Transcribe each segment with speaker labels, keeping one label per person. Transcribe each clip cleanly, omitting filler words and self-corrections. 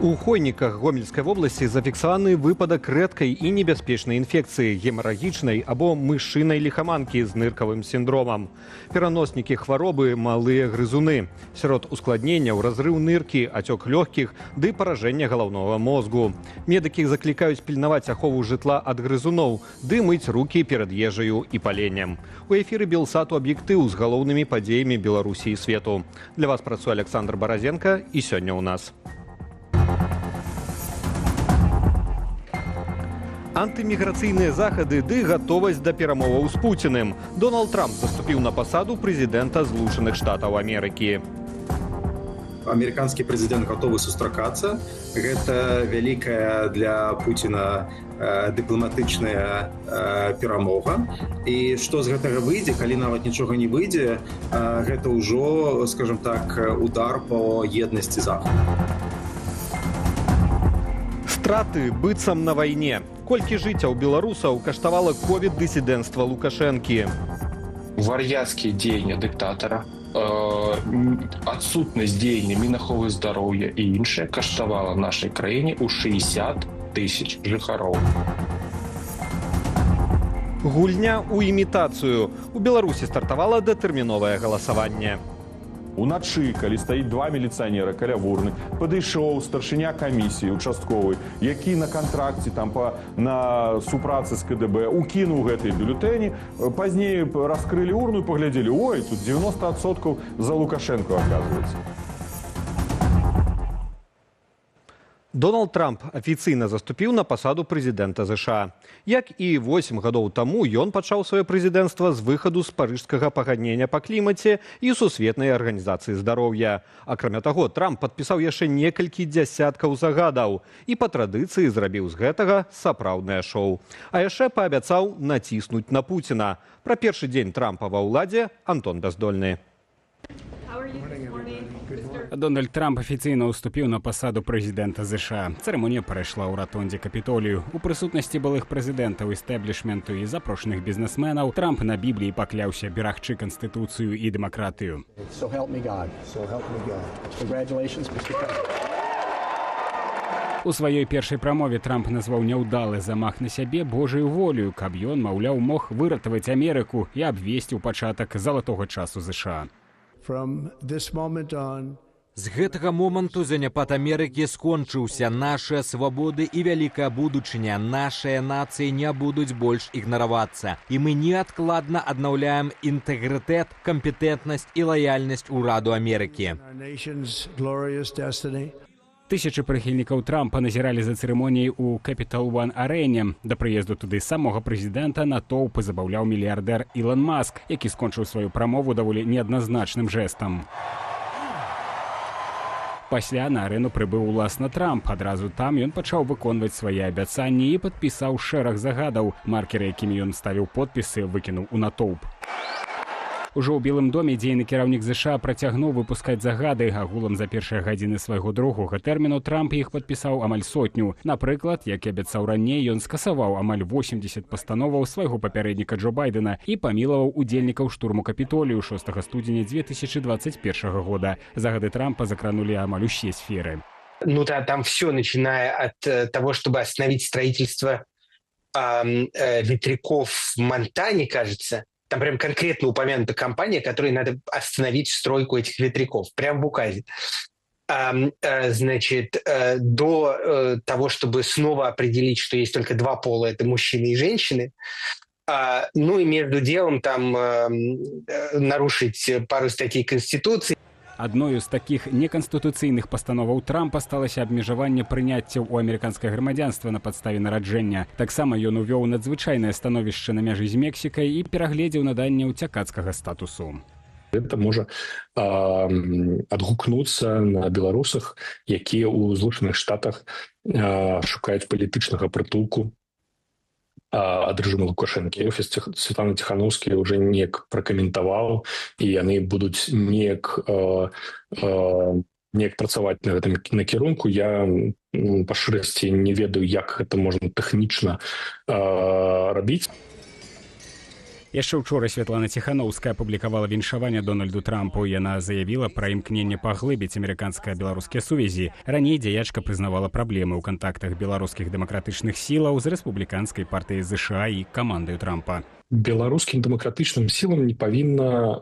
Speaker 1: У Хойніках Гомельскай вобласці зафіксаваны выпадак рэдкай і небяспечнай інфекцыі гемарагічнай або мышынай ліхаманкі з ныркавым сіндромам. Пераноснікі хваробы малыя грызуны. Сярод ускладненняў разрыў ныркі, ацёк лёгкіх ды паражэнне галаўнога мозгу. Медыкі заклікаюць пільнаваць ахову жытла ад грызуноў ды мыць рукі перад ежаю і паленнем. У эфіры Белсату аб'ектыў з галоўнымі падзеямі Беларусі і свету. Для вас працуе Александр Баразенко і сёння ў нас. Антыміграцыйныя захады ды гатовасць да перамоваў з Пуціным. Дональд Трамп заступіў на пасаду прэзідэнта Злучаных Штатаў Амерыкі.
Speaker 2: Амерыканскі прэзідэнт гатовы сустракацца. Гэта вялікая для Пуціна дыпламатычная перамога. І што з гэтага выйдзе, калі нават нічога не выйдзе, гэта ўжо, скажем так, удар по еднасці Захаду.
Speaker 1: Страты быццам на вайне. Колькі жыццяў беларусаў каштавала ковід-дысідэнцтва Лукашэнкі.
Speaker 3: Вар'яцкія дзеянні дыктатара, адсутнасць дзеяння Мінаховы здароўя і іншае каштавала нашай краіне ў 60 тысяч жыхароў.
Speaker 1: Гульня ў імітацыю. У Беларусі стартавала датэрміновае галасаванне.
Speaker 4: Уначы, калі стаіць два міліцыянера каля вурны, падышоў старшыня камісіі участковай, які на кантракце на супрацы з КДБ укінуў гэтыя бюлетэні, пазней раскрылі урну і паглядзелі: ой, тут 90% за Лукашэнку, аказваецца.
Speaker 1: Дональд Трамп афіцыйна заступіў на пасаду прэзідэнта ЗША. Як і 8 гадоў таму, ён пачаў сваё прэзідэнцтва з выхаду з парыжскага пагаднення па клімаце і Сусветнай арганізацыі здароўя. Акрамя таго, Трамп падпісаў яшчэ некалькі дзясяткаў загадаў і па традыцыі зрабіў з гэтага сапраўднае шоу. А яшчэ паабяцаў націснуць на Пуціна. Пра першы дзень Трампа ва ўладзе Антон Бяздольны.
Speaker 5: Дональд Трамп афіцыйна ўступіў на пасаду прэзідэнта ЗША. Цырымонія прайшла ў ратондзе Капітолію. У прысутнасці былых прэзідэнтаў істэблішменту і запрошаных бізнесменаў Трамп на Бібліі пакляўся берагчы канстытуцыю і дэмакратыю. У сваёй першай прамове Трамп назваў няўдалы замах на сябе Божаю волю, каб ён, маўляў, мог выратаваць Амерыку і абвесціў пачатак залатога часу ЗША.
Speaker 6: З гэтага моманту заняпад Амерыкі скончыўся. Наша свабоды і вялікая будучыня, нашыя нацыі не будуць больш ігнаравацца. І мы неадкладна аднаўляем інтэгрытэт, кампетэнтнасць і лаяльнасць ураду Амерыкі.
Speaker 5: Тысячы прыхільнікаў Трампа назіралі за цырымоніяй у Capital One арэне. Да прыезду туды самога прэзідэнта натоўпы забаўляў мільярдэр Ілон Маск, які скончыў сваю прамову даволі неадназначным жэстам. Пасля на арэну прыбыў уласна Трамп. Адразу там ён пачаў выконваць свае абяцанні і падпісаў шэраг загадаў. Маркеры, якімі ён ставіў подпісы, выкінуў у натоўп. Ужо ў Белым доме дзейны кіраўнік ЗША працягнуў выпускаць загады. Агулам за першыя гадзіны свайго другога тэрміну Трамп іх падпісаў амаль 100. Напрыклад, як і абяцаў раней, ён скасаваў амаль 80 пастановаў свайго папярэдніка Джо Байдена і памілаваў удзельнікаў штурму Капітолію 6 студзеня 2021 года. Загады Трампа закранулі амаль усе сферы.
Speaker 7: Там все, начиная от того, чтобы остановить строительство ветряков в Монтане, кажется. Там прям конкретно упомянута компания, которой надо остановить стройку этих ветряков, прямо в указе. До того, чтобы снова определить, что есть только два пола, это мужчины и женщины. И между делом там нарушить пару статей Конституции.
Speaker 5: Адною з такіх неканстытуцыйных пастановаў Трампа сталася абмежаванне прыняццяў у амерыканскае грамадзянства на падставе нараджэння. Таксама ён увёў надзвычайнае становішча на мяжы з Мексікай і перагледзеў наданне ўцякацкага статусу.
Speaker 3: Гэта можа адгукнуцца на беларусах, якія ў Злучаных Штатах шукаюць палітычнага прытулку ад рэжыму Лукашэнкі. Офіс Святланы Ціханаўскай уже неяк пракаментаваў, і яны будуць неяк працаваць на гэтым накірунку. Я па шчырасці не ведаю, як гэта можна тэхнічна рабіць.
Speaker 5: Яшчэ учора Святлана Ціханаўская апублікавала віншаванне Дональду Трампу. Яна заявіла пра імкненне паглыбіць амерыканска-беларускія сувязі. Раней дзеячка прызнавала праблемы ў кантактах беларускіх дэмакратычных сілаў з рэспубліканскай партыяй ЗША і камандаю Трампа.
Speaker 3: Беларускім дэмакратычным сілам не павінна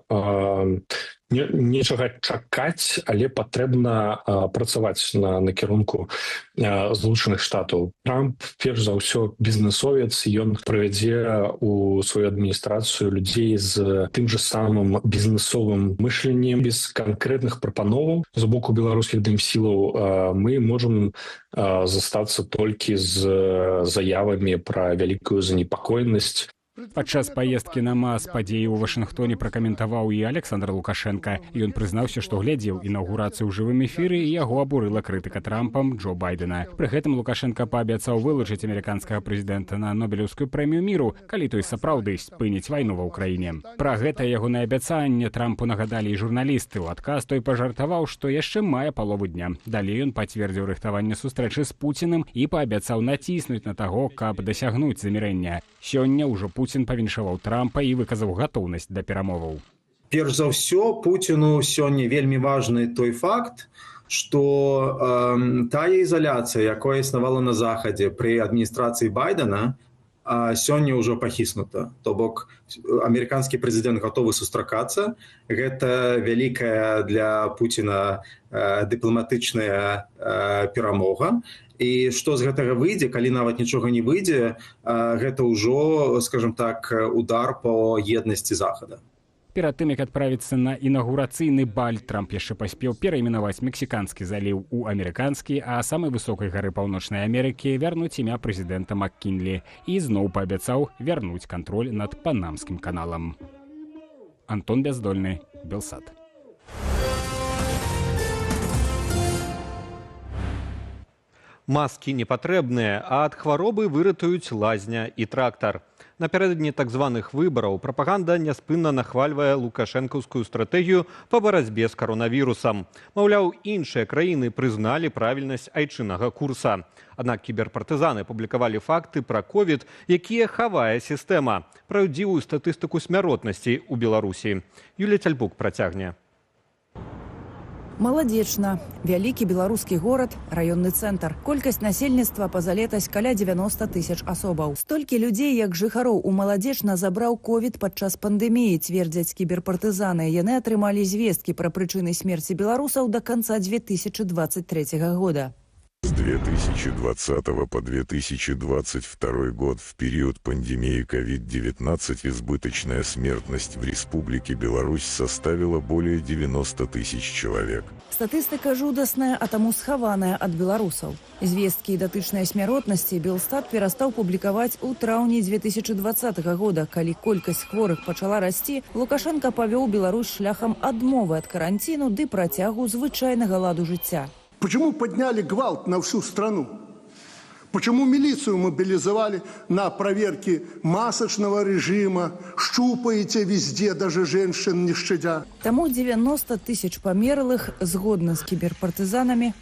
Speaker 3: нечага чакаць, але патрэбна працаваць на накірунку Злучаных Штатаў. Трамп, перш за ўсё, бізнесовец, ён прывядзе у сваю адміністрацыю людзей з тым жа самым бізнесовым мышленнем, без канкрэтных прапановаў з боку беларускіх дэмсілаў. Мы можам застацца толькі з заявамі пра вялікую занепакоенасць.
Speaker 5: Падчас паездкі на МАС падзеі ў Вашынгтоне пракаментаваў і Александр Лукашенка. Ён прызнаўся, што глядзеў інаўгурацыю ў жывым эфіры і яго абурыла крытыка Трампам Джо Байдена. Пры гэтым Лукашенка паабяцаў вылучыць амерыканскага прэзідэнта на Нобелеўскую прэмію міру, калі той сапраўды спыніць вайну ва ўкраіне. Пра гэтае ягонае абяцанне Трампу нагадалі і журналісты. У адказ той пажартаваў, што яшчэ мае палову дня. Далей ён пацвердзіў рыхтаванне сустрэчы з Пуцінам і паабяцаў націснуць на таго, каб дасягнуць замірэння. Сёння ўжо Пуцін павіншаваў Трампа і выказаў гатоўнасць да перамоваў.
Speaker 2: Перш за ўсё, Пуціну сёння вельмі важны той факт, што тая ізаляцыя, якая існавала на Захадзе пры адміністрацыі Байдена, сёння ўжо пахіснута. То бок амерыканскі прэзідэнт гатовы сустракацца. Гэта вялікая для Пуціна дыпламатычная перамога. І што з гэтага выйдзе, калі нават нічога не выйдзе, гэта ўжо, скажем так, удар по еднасці Захада.
Speaker 5: Перад тым, як адправіцца на інаўгурацыйны баль, Трамп яшчэ паспеў перайменаваць Мексіканскі заліў у амерыканскі, а самай высокай гары Паўночнай Амерыкі вярнуць імя прэзідэнта МакКінлі і зноў паабяцаў вярнуць кантроль над Панамскім каналам. Антон Бяздольны, Белсат.
Speaker 1: Маскі не патрэбныя, а ад хваробы выратуюць лазня і трактар. Напярэдадні так званых выбараў прапаганда няспынна нахвальвае лукашэнкаўскую стратэгію па барацьбе з каронавірусам. Маўляў, іншыя краіны прызналі правільнасць айчыннага курса. Аднак кіберпартызаны публікавалі факты пра ковід, якія хавае сістэма. Праўдзівую статыстыку смяротнасці ў Беларусі. Юлія Цяльбук працягне.
Speaker 8: Маладзечна. Вялікі беларускі горад, раённы цэнтр. Колькасць насельніцтва па-за летась каля 90 тысяч асобаў. Столькі людзей, як жыхароў у Маладзечна, забраў ковід падчас пандэміі, цвердзяць кіберпартызаны. Яны атрымалі звесткі пра прычыны смерці беларусаў да канца 2023 года.
Speaker 9: С 2020 по 2022 год в период пандемии COVID-19 избыточная смертность в Республике Беларусь составила более 90 тысяч человек.
Speaker 8: Статыстыка жудасная, а таму схаваная ад беларусаў. Звесткі датычнай смяротнасці Белстат перастаў публікаваць у траўні 2020 года. Калі колькасць хворых пачала расці, Лукашенка павёў Беларусь шляхам адмовы ад каранціну ды працягу звычайнага ладу жыцця.
Speaker 10: Почему подняли гвалт на всю страну? Почему милицию мобилизовали на проверки масочного режима? Щупаете везде, даже женщин не щадя.
Speaker 8: Таму 90 тысяч памерлых, згодна з кіберпартызанамі,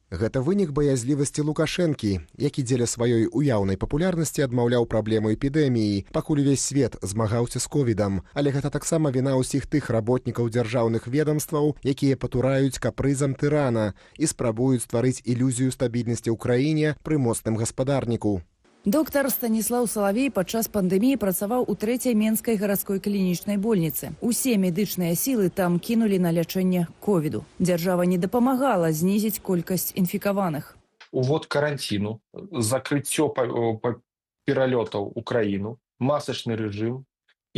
Speaker 11: гэта вынік баязлівасці Лукашэнкі, які дзеля сваёй уяўнай папулярнасці адмаўляў праблему эпідэміі, пакуль увесь свет змагаўся з ковідам. Але гэта таксама віна ўсіх тых работнікаў дзяржаўных ведамстваў, якія патураюць капрызам тырана і спрабуюць стварыць ілюзію стабільнасці ў краіне пры моцным гаспадарніку.
Speaker 8: Доктар Станіслаў Салавей падчас пандэміі працаваў у 3-й Менскай гарадской клінічнай больніцы. Усе медычныя сілы там кінулі на лячэнне ковіду. Дзяржава не дапамагала знізіць колькасць інфікаваных.
Speaker 3: Увод карантину, закрыццё пералётаў у краіну, масачны рэжым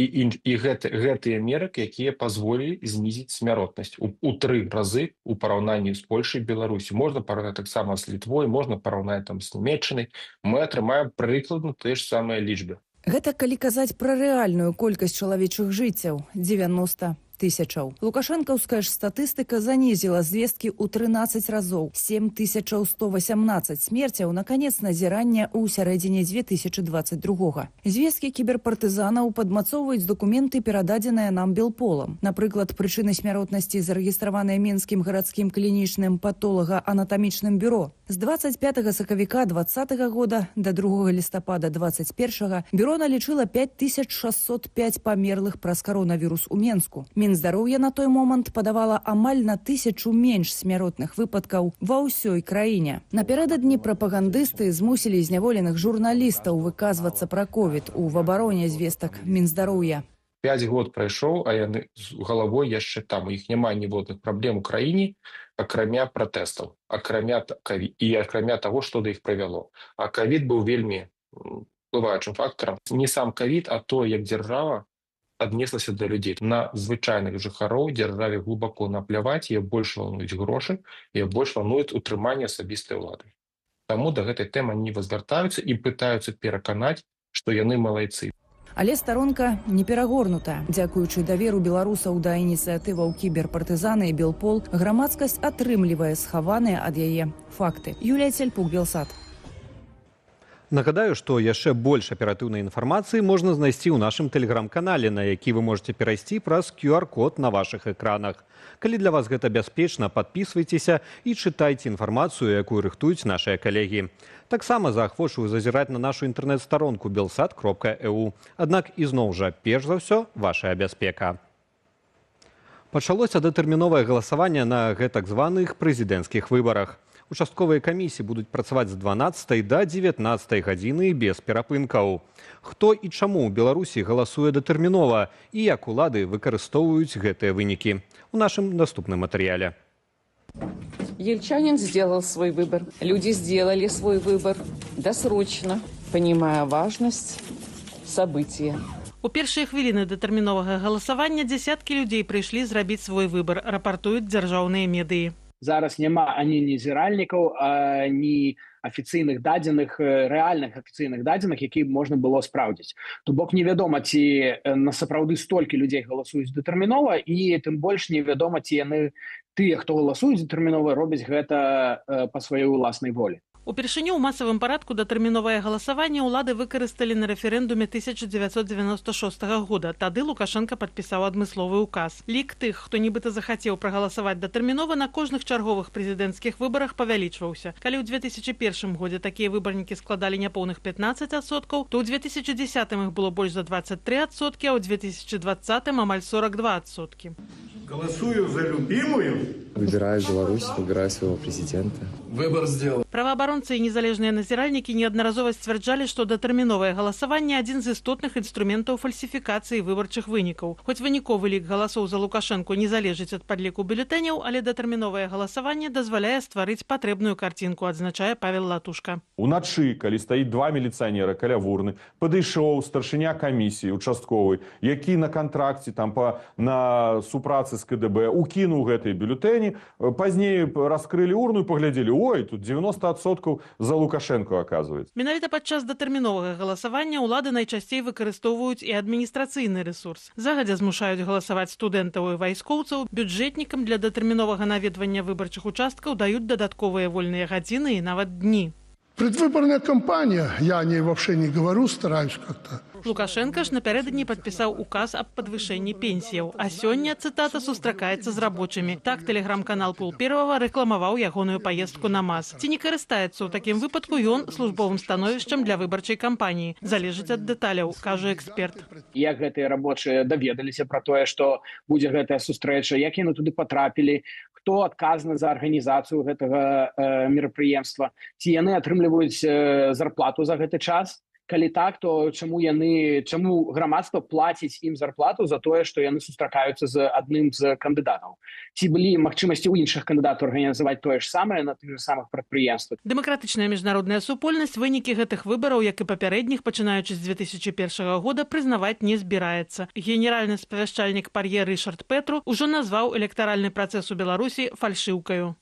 Speaker 3: і гэтыя меры, якія пазволілі знізіць смяротнасць у 3 разы у параўнанні з Польшай і Беларусі. Можна параўнаць таксама з Літвой, можна параўнаць там з Нямецчынай. Мы атрымаем прыкладна тыя ж самыя лічбы.
Speaker 8: Гэта калі казаць пра рэальную колькасць чалавечых жыццяў – 90 тысячаў. Лукашэнкаўская ж статыстыка занізіла звесткі ў 13 разоў. 7118 смерцяў на канец назірання ў сярэдзіне 2022. Звесткі кіберпартызанаў падмацоўваюць дакументы, перададзеныя нам Белполам. Напрыклад, прычыны смяротнасці зарэгістраваныя Мінскім гарадскім клінічным патолага-анатамічным бюро. З 25 сакавіка 2020 года до 2 лістапада 21 бюро налічыла 5605 памерлых праз каронавірус у Менску. Мінздароўя на той момант падавала амаль на 1000 менш смяротных выпадкаў ва ўсёй краіне. Напярэдадні прапагандысты змусілі зняволеных журналістаў выказвацца пра ковід у абароне звестак Мінздароўя.
Speaker 3: 5 год прайшоў, а яны з галавой яшчэ там. У іх няма ніводных праблем у краіне, акрамя пратэстаў, акрамя таго, што да іх прывяло. А ковід быў вельмі уплываючым фактарам. Не сам ковід, а то, як дзяржава аднеслася да людзей. На звычайных жыхароў дзяржаве глыбоко напляваць, яе больш валнуюць грошы, яе больш валнуюць утрыманне асабістай улады. Таму да гэтай тэмы не возвяртаюцца і пытаюцца пераканаць, што яны малайцы.
Speaker 8: Але старонка не перагорнута. Дзякуючы даверу беларусаў да ініцыятываў кіберпартызаны і Белпол, грамадскасць атрымлівае схаваныя ад яе факты. Юлія Цельпук, Белсат.
Speaker 1: Нагадаю, што яшчэ больш аператыўнай інфармацыі можна знайсці ў нашым тэлеграм-канале, на які вы можете перайсці праз QR-код на вашых экранах. Калі для вас гэта бяспечна, падпісвайцеся і чытайце інфармацыю, якую рыхтуюць нашыя калегі. Таксама заахвочваю зазіраць на нашу інтэрнэт-старонку belsat.eu. Аднак ізноў жа, перш за ўсё, вашая бяспека. Пачалося датэрміновае галасаванне на гэтак званых прэзідэнцкіх выбарах. Участковыя камісіі будуць працаваць з 12 да 19 гадзіны без перапынкаў. Хто і чаму ў Беларусі галасуе датэрмінова і як улады выкарыстоўваюць гэтыя вынікі? У нашым наступным матэрыяле.
Speaker 12: Ельчанин сделал свой выбор. Люди сделали свой выбор досрочно, понимая важность события.
Speaker 13: У першыя хвіліны датэрміновага галасавання дзясяткі людзей прыйшлі зрабіць свой выбар, рапартуюць дзяржаўныя медыі.
Speaker 14: Зараз няма ані назіральнікаў, ані афіцыйных дадзеных, рэальных афіцыйных дадзеных, які можна было спраўдзіць. То бок невядома, ці на сапраўды столькі людзей галасуюць датэрмінова, і тым больш невядома, ці яны тыя, хто галасуюць датэрмінова, робяць гэта па сваёй уласнай волі.
Speaker 13: Упершыню ў масавым парадку датэрміновае галасаванне ўлады выкарысталі на рэферэндуме 1996 года. Тады Лукашенко падпісаў адмысловы указ. Лік тых, хто нібыта захацеў прагаласаваць датэрмінова, на кожных чарговых прэзідэнцкіх выбарах павялічваўся. Калі ў 2001 годзе такія выбарнікі складалі няпоўных 15%, то ў 2010 іх было больш за 23%, а ў 2020 амаль 42%.
Speaker 10: Голосую за любимую.
Speaker 15: Выбираю Беларусь, выбираю своего президента.
Speaker 10: Выбор сделал.
Speaker 13: Праваабаронцы і незалежныя назіральнікі неаднаразова сцвярджалі, што датэрміновае галасаванне адзін з істотных інструментаў фальсіфікацыі выбарчых вынікаў. Хоць выніковы лік галасоў за Лукашэнку не залежыць ад падліку бюлетэняў, але датэрміновае галасаванне дазваляе стварыць патрэбную карцінку, адзначае Павел Латушка.
Speaker 4: Уначы, калі стаіць 2 міліцыянера каля вурны, падышоў старшыня камісіі участковай, які на кантракце на супрацы з КДБ укінуў гэтыя бюлетэні, пазней раскрылі урну і паглядзелі, ой, тут 90% за Лукашенко, оказывается.
Speaker 13: Менавіта падчас датэрміновага галасавання ўлады найчасцей выкарыстоўваюць і адміністрацыйны рэсурс. Загадзя змушаюць галасаваць студэнтаў і вайскоўцаў, бюджэтнікам для датэрміновага наведвання выбарчых участкаў даюць дадатковыя вольныя гадзіны і нават дні.
Speaker 10: Предвыборная кампания, я о ней вообще не говорю, стараюсь как-то.
Speaker 13: Лукашенко ж напярэдадні падпісаў указ аб падвышэнні пенсіяў, а сёння, цытата, сустракаецца з рабочымі. Так тэлеграм-канал Пол Первого рэкламаваў ягоную паездку на МАЗ. Ці не карыстаецца ў такім выпадку ён службовым становішчам для выбарчай кампаніі? Залежыць ад дэталяў, кажа эксперт.
Speaker 14: Як гэтыя рабочыя даведаліся пра тое, што будзе гэтая сустрэча, як яны туды патрапілі, хто адказны за арганізацыю гэтага мерапрыемства, ці яны атрымліваюць зарплату за гэты час? Калі так, то чаму грамадства плаціць ім зарплату за тое, што яны сустракаюцца з адным з кандыдатаў? Ці былі магчымасці ў іншых кандыдатаў арганізаваць тое ж самае на тых же самых прадпрыемствах?
Speaker 13: Дэмакратычная міжнародная супольнасць вынікі гэтых выбараў, як і папярэдніх, пачынаючы з 2001 года, прызнаваць не збіраецца. Генеральны спавяшчальнік Пар'е Рышард Петру ўжо назваў электаральны працэс у Беларусі фальшыўкаю.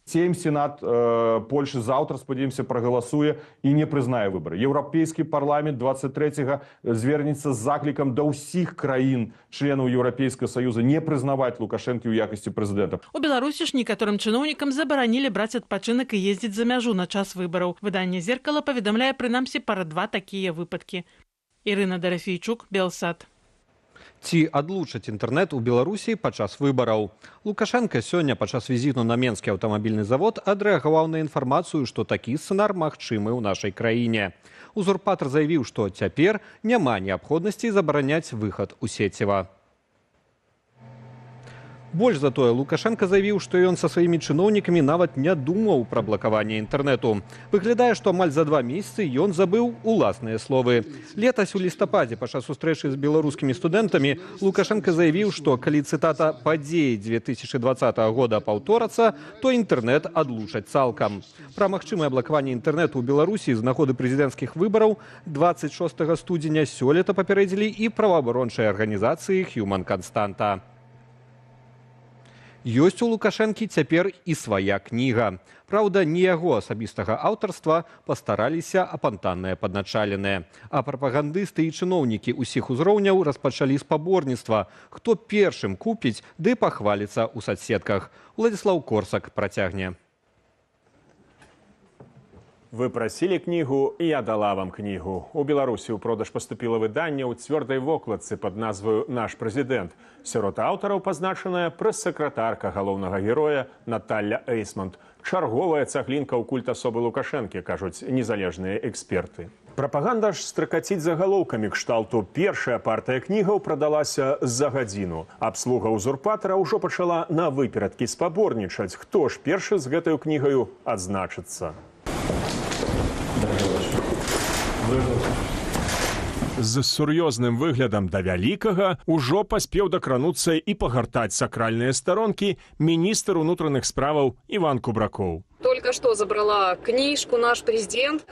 Speaker 4: Сейм, Сенат Польши заўтра, спадзяёмся, прагаласуе і не прызнае выбары. Еўрапейскі парламент 23-го звернецца з заклікам да ўсіх краін членаў Еўрапейскага саюза не прызнаваць Лукашэнкі ў якасці прэзідэнта.
Speaker 13: У Беларусі ж некаторым чыноўнікам забаранілі браць адпачынак і ездзіць за мяжу на час выбараў. Выданне «Зеркала» паведамляе прынамсі пра 2 такія выпадкі. Ірына Дарафейчук, Белсат.
Speaker 1: Ці адлучаць інтэрнэт у Беларусі падчас выбараў. Лукашенко сёння падчас візіту на Менскі аўтамабільны завод адрэагаваў на інфармацыю, што такі сцэнар магчымы ў нашай краіне. Узурпатар заявіў, што цяпер няма неабходнасці забараняць выхад у сеціва. Больш за тое, Лукашенко заявіў, што ён са сваімі чыноўнікамі нават не думаў пра блакаванне інтэрнэту. Выглядае, што амаль за 2 месяцы ён забыў уласныя словы. Летась у лістападзе падчас сустрэчы з беларускімі студэнтамі Лукашенко заявіў, што калі цытата «падзеі 2020 года паўторацца, то інтэрнэт адлучаць цалкам». Пра магчымае блакаванне інтэрнэту ў Беларусі з нагоды прэзідэнцкіх выбараў 26 студзеня сёлета папярэдзілі і праваабарончай арганізацыі «Human Константа». Ёсць у Лукашэнкі цяпер і свая кніга. Праўда, не яго асабістага аўтарства, пастараліся апантанныя падначаленыя. А прапагандысты і чыноўнікі ўсіх узроўняў распачалі спаборніцтва, хто першым купіць ды пахваліцца ў соцсетках. Уладзіслаў Корсак працягне.
Speaker 16: Вы прасілі кнігу, я дала вам кнігу. У Беларусі ў продаж паступіла выданне ў цвёрдай вокладцы пад назваю «Наш прэзідэнт». Сярод аўтараў пазначаная прэс-сакратарка галоўнага героя Наталля Эйсмонт. Чарговая цаглінка ў культ асобы Лукашэнкі, кажуць незалежныя эксперты. Прапаганда ж стракаціць загалоўкамі кшталту «Першая партыя кнігаў прадалася за гадзіну». Абслуга узурпатара ўжо пачала на выперадкі спаборнічаць. Хто ж першы з гэтаю кнігаю адзначыцца? З сур'ёзным выглядам да вялікага ўжо паспеў дакрануцца і пагартаць сакральныя старонкі міністр унутраных справаў Іван Кубракоў.
Speaker 17: Только что забрала книжку «Наш президент».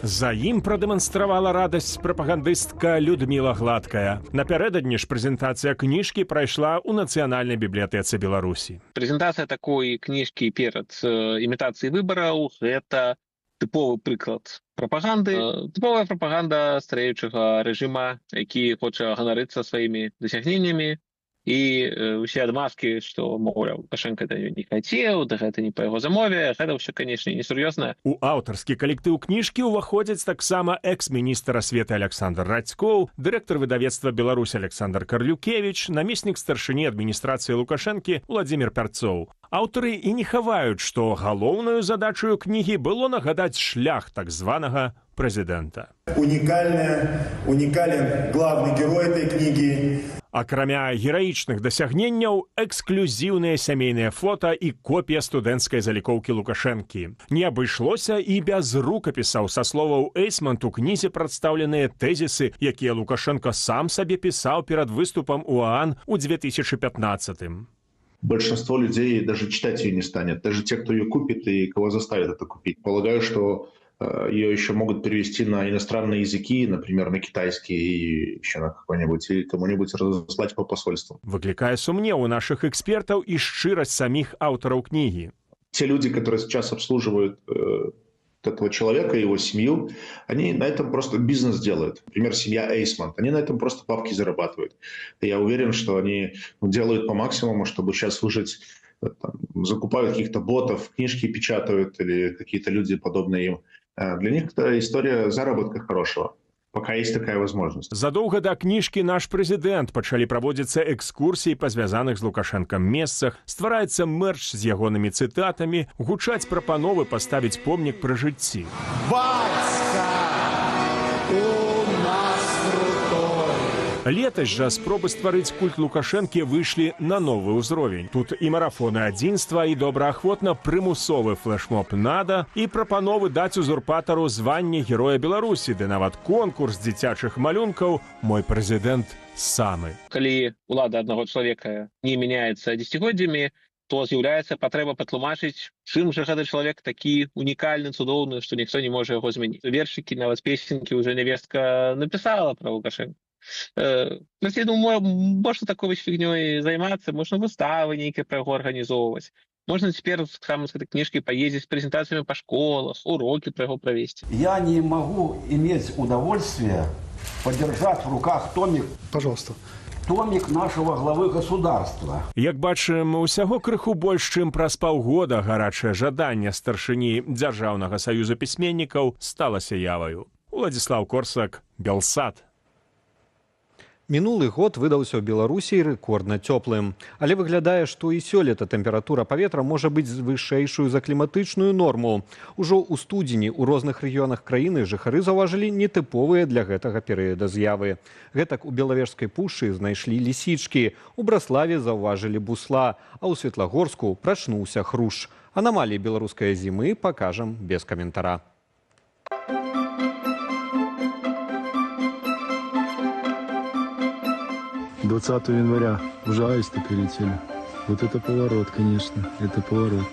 Speaker 16: За ім прадэманстравала радасць прапагандыстка Людміла Гладкая. Напярэдадні ж прэзентацыя кніжкі прайшла ў Нацыянальнай бібліятэцы Беларусі.
Speaker 18: Прэзентацыя такой кніжкі перад імітацыяй выбараў – гэта тыповы прыклад прапаганды. Тыповая прапаганда стареючага рэжыма, які хоча ганарыцца сваімі дасягненнямі. І ўсе адмазкі, што, мовляў, Лукашенко не хацеў, да гэта не па яго замове, гэта ўсё, канечне, несур'ёзна.
Speaker 16: У аўтарскі калектыў кніжкі ўваходзяць таксама экс-міністр асветы Александр Радзькоў, дырэктар выдавецтва «Беларусь» Александр Карлюкевіч, намеснік старшыні адміністрацыі Лукашэнкі Владзімір Пярцоў. Аўтары і не хаваюць, што галоўнаю задачаю кнігі было нагадаць шлях так званага прэзідэнта.
Speaker 19: Уникален главный герой этой книги.
Speaker 16: Акрамя гераічных дасягненняў, эксклюзіўныя сямейныя фота і копія студэнцкай залікоўкі Лукашэнкі. Не абышлося і без рукапісаў. Са словаў Эйсмонт у кнізе прадстаўленыя тэзісы, якія Лукашенко сам сабе пісаў перад выступам у ААН у 2015-м.
Speaker 19: Большинство людей даже читать ее не станет. Даже те, кто ее купит и кого заставит это купить. Полагаю, что ее еще могут перевести на иностранные языки, например, на китайский и еще на какой-нибудь, или кому-нибудь разослать по посольству.
Speaker 16: Выкликая сумнев у наших экспертов и шчырость самих авторов книги.
Speaker 19: Те люди, которые сейчас обслуживают этого человека и его семью, они на этом просто бизнес делают. Например, семья Эйсмонт. Они на этом просто бабки зарабатывают. И я уверен, что они делают по максимуму, чтобы сейчас выжить. Там, закупают каких-то ботов, книжки печатают или какие-то люди, подобные им. Для них это история заработка хорошего. Пока есть такая возможность.
Speaker 16: Задолго до книжки «Наш президент» пачалі праводзіцца экскурсіі па звязаных з Лукашэнкам месцах, ствараецца мерч з ягонымі цытатамі, гучаць прапановы паставіць помнік пры жыцці.
Speaker 19: Бацька, у нас крутой.
Speaker 16: Летась жа спробы стварыць культ Лукашэнкі выйшлі на новы ўзровень. Тут і марафоны адзінства, і добраахвотна прымусовы флешмоб «Нада», і прапановы даць узурпатару званне Героя Беларусі, ды нават конкурс дзіцячых малюнкаў «Мой прэзідэнт самы».
Speaker 18: Калі ўлада аднаго чалавека не мяняецца дзесяцігоддзямі, то з'яўляецца патрэба патлумачыць, чым жа гэты чалавек такі унікальны, цудоўны, што ніхто не можа яго змяніць. Вершыкі, нават песенькі ўжо нявестка напісала пра Лукашэнка. Можна такой фігнёй займацца, можна выставы нейкія пра яго арганізоўваць. Можно теперь с этой книжкой поездить с презентациями по школах, уроки про его провести.
Speaker 20: Я не могу иметь удовольствие подержать в руках томик.
Speaker 10: Пожалуйста.
Speaker 20: Томик нашего главы государства.
Speaker 16: Як бачым, усяго крыху больш, чым праз паўгода гарачае жаданне старшыні Дзяржаўнага саюза пісьменнікаў сталася яваю. Уладзіслаў Корсак, Белсат.
Speaker 1: Мінулы год выдаўся ў Беларусі рэкордна цёплым. Але выглядае, што і сёлета тэмпература паветра можа быць вышэйшую за кліматычную норму. Ужо ў студзені ў розных рэгіёнах краіны жыхары заўважылі нетыповыя для гэтага перыяда з'явы. Гэтак у Белавежскай пушчы знайшлі лісічкі, у Браславе заўважылі бусла, а ў Светлагорску прачнуўся хрущ. Анамаліі беларускай зімы пакажам без каментара.
Speaker 21: 20 января уже аисты прилетели. Вот это поворот, конечно, это поворот.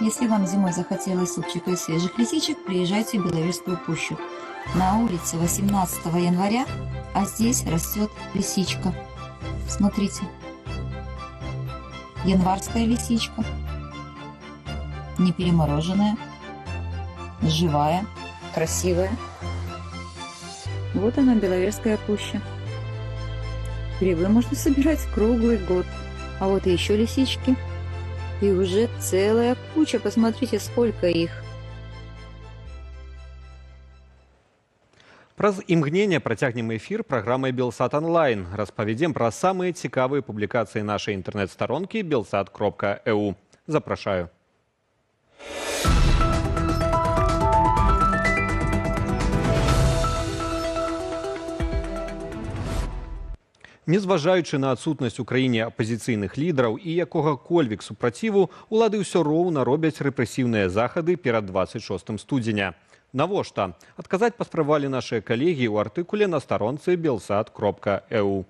Speaker 22: Если вам зимой захотелось супчика и свежих лисичек, приезжайте в Беловежскую пущу. На улице 18 января, а здесь растет лисичка. Смотрите. Январская лисичка. Не перемороженная. Живая. Красивая. Вот она, Беловежская пуща. Грибы можно собирать круглый год. А вот и еще лисички. И уже целая куча. Посмотрите, сколько их.
Speaker 1: Праз імгненне працягнем эфір праграмай Белсат онлайн. Распавядзем пра самыя цікавыя публікацыі нашай інтэрнэт-старонкі belsat.eu. Запрашаю. Незважаючы на адсутнасць у краіне апазіцыйных лідараў і якога-кольвек супраціву, улады ўсё роўна робяць рэпрэсіўныя захады перад 26 студзеня. Навошта? Адказаць паспрабавалі нашыя калегі ў артыкуле на старонцы belsat.eu.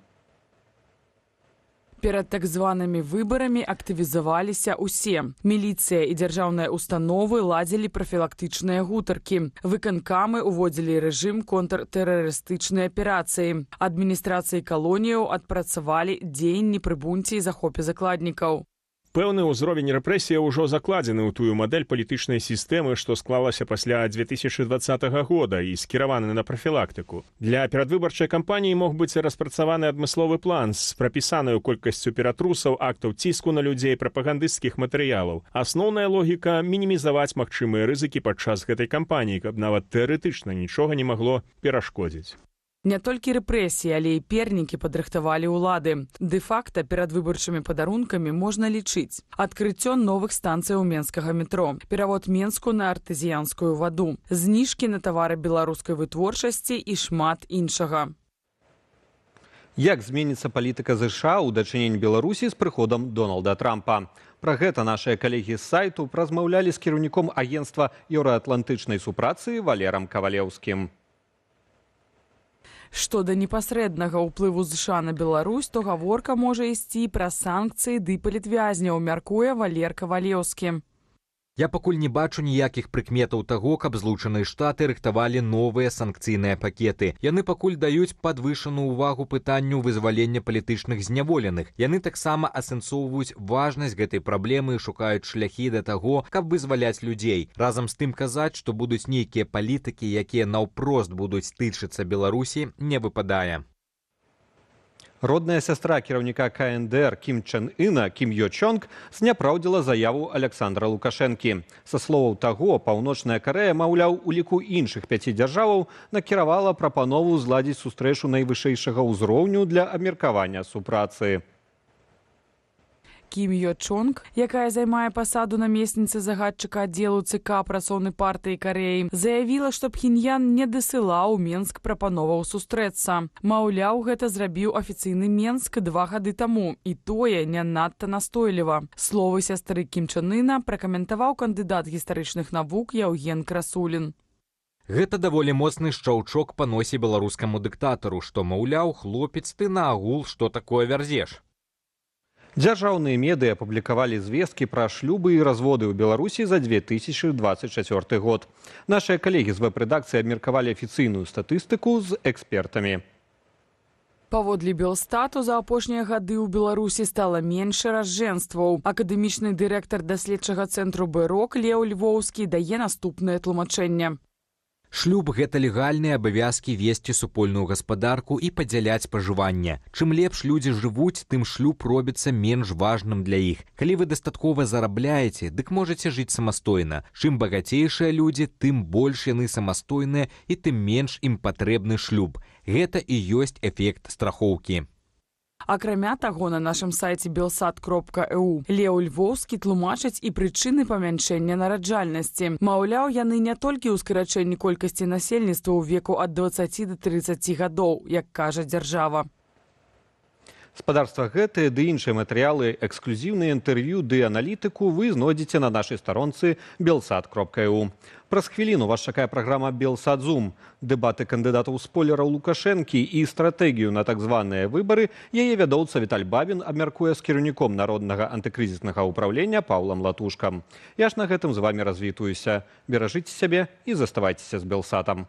Speaker 23: Перад так званымі выбарамі актывізаваліся ўсе. Міліцыя і дзяржаўныя установы ладзілі прафілактычныя гутаркі. Выканкамы ўводзілі рэжым контртэрарыстычнай аперацыі. Адміністрацыі калоніяў адпрацавалі дзень непрыбунці і захопе закладнікаў.
Speaker 16: Пэўны ўзровень рэпрэсіяў ужо закладзены ў тую мадэль палітычнай сістэмы, што склалася пасля 2020 года і скіраваны на прафілактыку. Для перадвыбарчай кампаніі мог быць распрацаваны адмысловы план з прапісанаю колькасцю ператрусаў, актаў ціску на людзей, прапагандысцкіх матэрыялаў. Асноўная логіка – мінімізаваць магчымыя рызыкі падчас гэтай кампаніі, каб нават тэарэтычна нічога не магло перашкодзіць.
Speaker 23: Не толькі рэпрэсіі, але і пернікі падрыхтавалі ўлады. Дэ-факта перад выбарчымі падарункамі можна лічыць. Адкрыццё новых станцыяў менскага метро, перавод Менску на артэзіянскую ваду, зніжкі на тавары беларускай вытворчасці і шмат іншага.
Speaker 1: Як зменіцца палітыка ЗША ў дачыненні Беларусі з прыходам Дональда Трампа? Пра гэта нашыя калегі з сайту размаўлялі з кіраўніком агенцтва еўраатлантычнай супрацы Валерам Кавалеўскім.
Speaker 23: Што да непасрэднага ўплыву ЗША на Беларусь, то гаворка можа ісці пра санкцыі ды палітвязняў, мяркуе Валер Кавалеўскі.
Speaker 6: Я пакуль не бачу ніякіх прыкметаў таго, каб злучаныя штаты рыхтавалі новыя санкцыйныя пакеты. Яны пакуль даюць падвышаную ўвагу пытанню вызвалення палітычных зняволеных. Яны таксама асэнсоўваюць важнасць гэтай праблемы і шукаюць шляхі да таго, каб вызваляць людзей. Разам з тым казаць, што будуць нейкія палітыкі, якія наўпрост будуць тычыцца Беларусі, не выпадае.
Speaker 1: Родная сястра кіраўніка КНДР Кім Чен Іна, Кім Йо Чонг, зняпраўдзіла заяву Александра Лукашэнкі. Са словаў таго, Паўночная Карэя, маўляў, у ліку іншых 5 дзяржаваў накіравала прапанову зладзіць сустрэчу найвышэйшага ўзроўню для абмеркавання супрацы.
Speaker 23: Кім Йо Чонг, якая займае пасаду намесніцы загадчыка аддзелу ЦК працоўнай партыі Карэі, заявіла, што Пхеньян не дасылаў Менск прапановаў сустрэцца. Маўляў, гэта зрабіў афіцыйны Менск 2 гады таму, і тое не надта настойліва. Словы сястры Кім Чен Іна пракаментаваў кандыдат гістарычных навук Яўген Красулін.
Speaker 6: Гэта даволі моцны шчаўчок па носе беларускаму дыктатару, што, маўляў, хлопец, ты наагул, што такое вярзеш.
Speaker 1: Дзяржаўныя медыа апублікавалі звесткі пра шлюбы і разводы ў Беларусі за 2024 год. Нашыя калегі з вэб-рэдакцыі абмеркавалі афіцыйную статыстыку з экспертамі.
Speaker 23: Паводле Белстату за апошнія гады ў Беларусі стала менш разжэнстваў. Акадэмічны дырэктар даследчага цэнтру БЭРОК Леў Львоўскі дае наступнае тлумачэнне.
Speaker 6: Шлюб – гэта легальныя абавязкі весці супольную гаспадарку і падзяляць спажыванне. Чым лепш людзі жывуць, тым шлюб робіцца менш важным для іх. Калі вы дастаткова зарабляеце, дык можаце жыць самастойна. Чым багацейшыя людзі, тым больш яны самастойныя і тым менш ім патрэбны шлюб. Гэта і ёсць эфект страхоўкі.
Speaker 23: Акрамя таго, на нашым сайце belsat.eu Леў Львоўскі тлумачыць і прычыны памяншэння нараджальнасці. Маўляў, яны не толькі ў скарачэнні колькасці насельніцтва ў веку ад 20 до 30 гадоў, як кажа дзяржава.
Speaker 1: Спадарства гэтыя ды іншыя матэрыялы, эксклюзіўныя інтэрв'ю ды аналітыку вы знойдзеце на нашай старонцы belsat.eu. Праз хвіліну вас чакае праграма «Белсат Зум». Дэбаты кандыдатаў спойлераў Лукашэнкі і стратэгію на так званыя выбары яе вядоўца Віталь Бабін абмяркуе з кіраўніком Народнага антыкрызіснага ўправлення Паўлам Латушкам. Я ж на гэтым з вамі развітуюся. Беражыце сябе і заставайцеся з Белсатам.